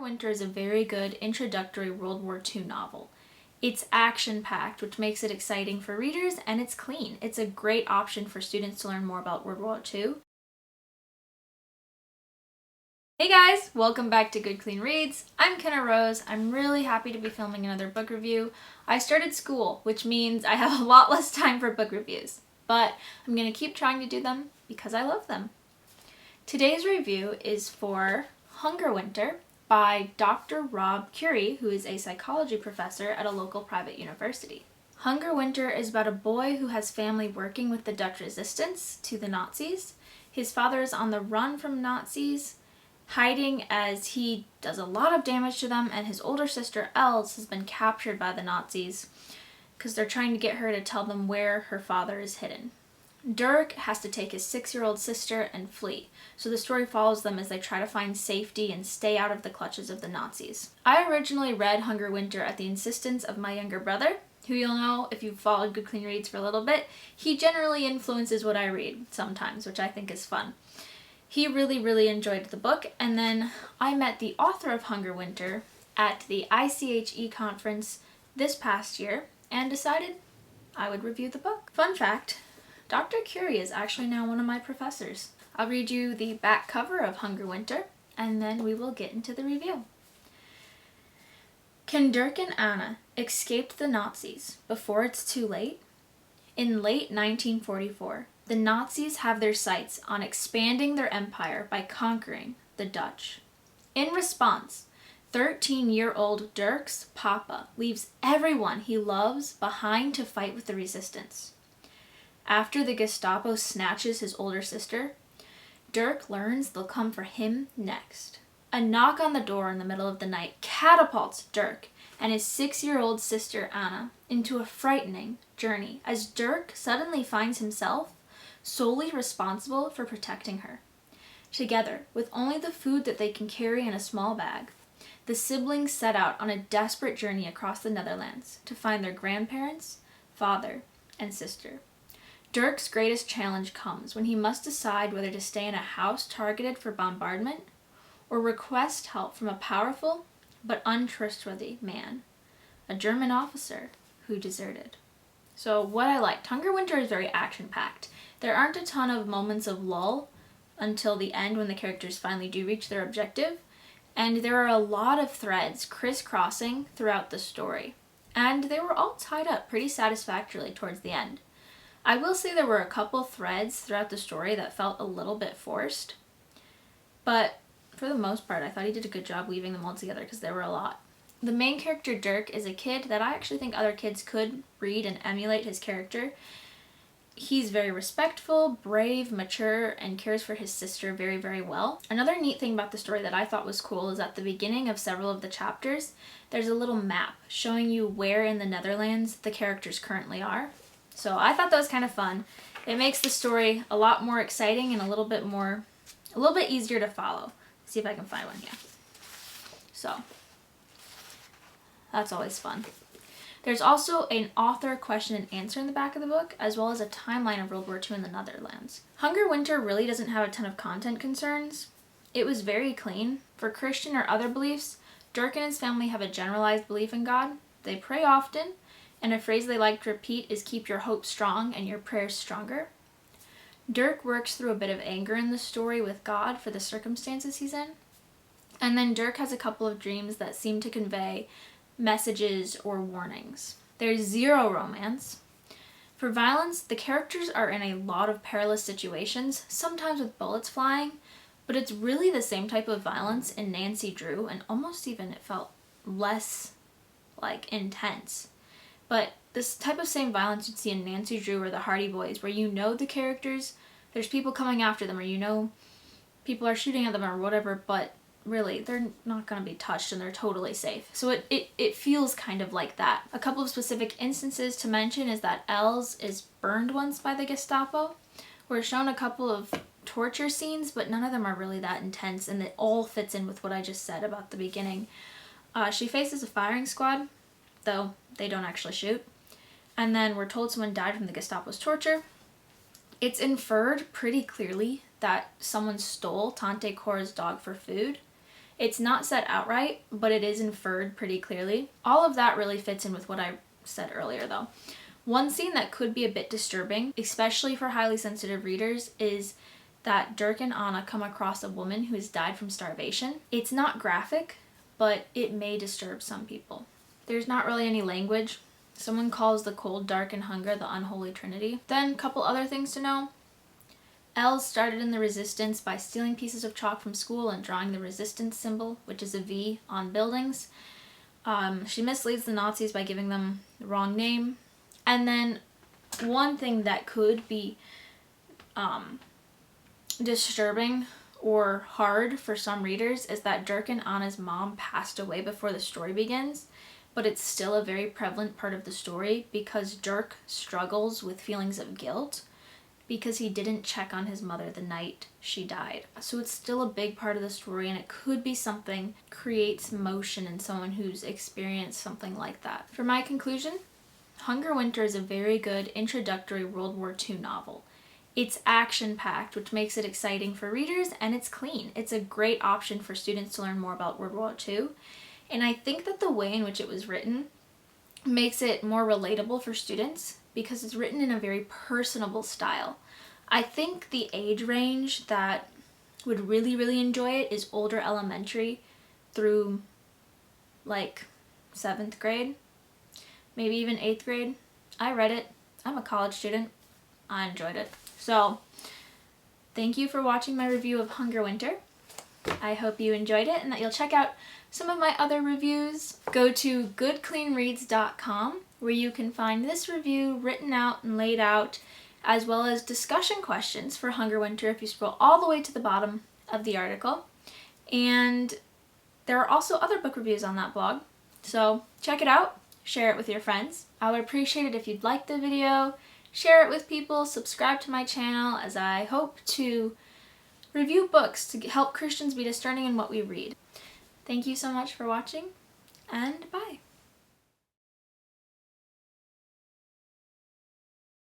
Winter is a very good introductory World War II novel. It's action-packed, which makes it exciting for readers, and it's clean. It's a great option for students to learn more about World War II. Hey guys, welcome back to Good Clean Reads. I'm Kenna Rose. I'm really happy to be filming another book review. I started school, which means I have a lot less time for book reviews, but I'm going to keep trying to do them because I love them. Today's review is for Hunger Winter by Dr. Rob Currie, who is a psychology professor at a local private university. Hunger Winter is about a boy who has family working with the Dutch resistance to the Nazis. His father is on the run from Nazis, hiding as he does a lot of damage to them, and his older sister Els has been captured by the Nazis because they're trying to get her to tell them where her father is hidden. Dirk has to take his 6-year-old sister and flee, so the story follows them as they try to find safety and stay out of the clutches of the Nazis. I originally read Hunger Winter at the insistence of my younger brother, who you'll know if you've followed Good Clean Reads for a little bit. He generally influences what I read sometimes, which I think is fun. He really enjoyed the book, and then I met the author of Hunger Winter at the ICHE conference this past year and decided I would review the book. Fun fact, Dr. Currie is actually now one of my professors. I'll read you the back cover of Hunger Winter, and then we will get into the review. Can Dirk and Anna escape the Nazis before it's too late? In late 1944, the Nazis have their sights on expanding their empire by conquering the Dutch. In response, 13-year-old Dirk's papa leaves everyone he loves behind to fight with the resistance. After the Gestapo snatches his older sister, Dirk learns they'll come for him next. A knock on the door in the middle of the night catapults Dirk and his 6-year-old sister Anna into a frightening journey as Dirk suddenly finds himself solely responsible for protecting her. Together, with only the food that they can carry in a small bag, the siblings set out on a desperate journey across the Netherlands to find their grandparents, father, and sister. Dirk's greatest challenge comes when he must decide whether to stay in a house targeted for bombardment or request help from a powerful but untrustworthy man, a German officer who deserted. So what I liked, Hunger Winter is very action-packed. There aren't a ton of moments of lull until the end when the characters finally do reach their objective, and there are a lot of threads crisscrossing throughout the story, and they were all tied up pretty satisfactorily towards the end. I will say there were a couple threads throughout the story that felt a little bit forced, but for the most part I thought he did a good job weaving them all together because there were a lot. The main character Dirk is a kid that I actually think other kids could read and emulate his character. He's very respectful, brave, mature, and cares for his sister very well. Another neat thing about the story that I thought was cool is at the beginning of several of the chapters, there's a little map showing you where in the Netherlands the characters currently are. So I thought that was kind of fun. It makes the story a lot more exciting and a little bit easier to follow. Let's see if I can find one here. So that's always fun. There's also an author question and answer in the back of the book, as well as a timeline of World War II in the Netherlands. Hunger Winter really doesn't have a ton of content concerns. It was very clean. For Christian or other beliefs, Dirk and his family have a generalized belief in God. They pray often, and a phrase they like to repeat is keep your hope strong and your prayers stronger. Dirk works through a bit of anger in the story with God for the circumstances he's in. And then Dirk has a couple of dreams that seem to convey messages or warnings. There's zero romance. For violence, the characters are in a lot of perilous situations, sometimes with bullets flying, but it's really the same type of violence in Nancy Drew, and almost even it felt less intense. But this type of same violence you'd see in Nancy Drew or the Hardy Boys, where you know the characters, there's people coming after them, or you know people are shooting at them or whatever, but really, they're not going to be touched and they're totally safe. So it feels kind of like that. A couple of specific instances to mention is that Els is burned once by the Gestapo. We're shown a couple of torture scenes, but none of them are really that intense, and it all fits in with what I just said about the beginning. She faces a firing squad, though they don't actually shoot. And then we're told someone died from the Gestapo's torture. It's inferred pretty clearly that someone stole Tante Cora's dog for food, It's not said outright, but it is inferred pretty clearly. All of that really fits in with what I said earlier, though. One scene that could be a bit disturbing, especially for highly sensitive readers, is that Dirk and Anna come across a woman who has died from starvation. It's not graphic, but it may disturb some people. There's not really any language. Someone calls the cold, dark, and hunger the unholy trinity. Then, a couple other things to know. Elle started in the resistance by stealing pieces of chalk from school and drawing the resistance symbol, which is a V, on buildings. She misleads the Nazis by giving them the wrong name. And then one thing that could be disturbing or hard for some readers is that Dirk and Anna's mom passed away before the story begins, but it's still a very prevalent part of the story because Dirk struggles with feelings of guilt because he didn't check on his mother the night she died. So it's still a big part of the story, and it could be something creates emotion in someone who's experienced something like that. For my conclusion, Hunger Winter is a very good introductory World War II novel. It's action-packed, which makes it exciting for readers, and it's clean. It's a great option for students to learn more about World War II. And I think that the way in which it was written makes it more relatable for students because it's written in a very personable style. I think the age range that would really, really enjoy it is older elementary through like 7th grade, maybe even 8th grade. I read it. I'm a college student. I enjoyed it. So, thank you for watching my review of Hunger Winter. I hope you enjoyed it and that you'll check out some of my other reviews. Go to goodcleanreads.com where you can find this review written out and laid out, as well as discussion questions for Hunger Winter if you scroll all the way to the bottom of the article. And there are also other book reviews on that blog. So check it out, share it with your friends. I would appreciate it if you'd like the video, share it with people, subscribe to my channel, as I hope to review books to help Christians be discerning in what we read. Thank you so much for watching, and bye.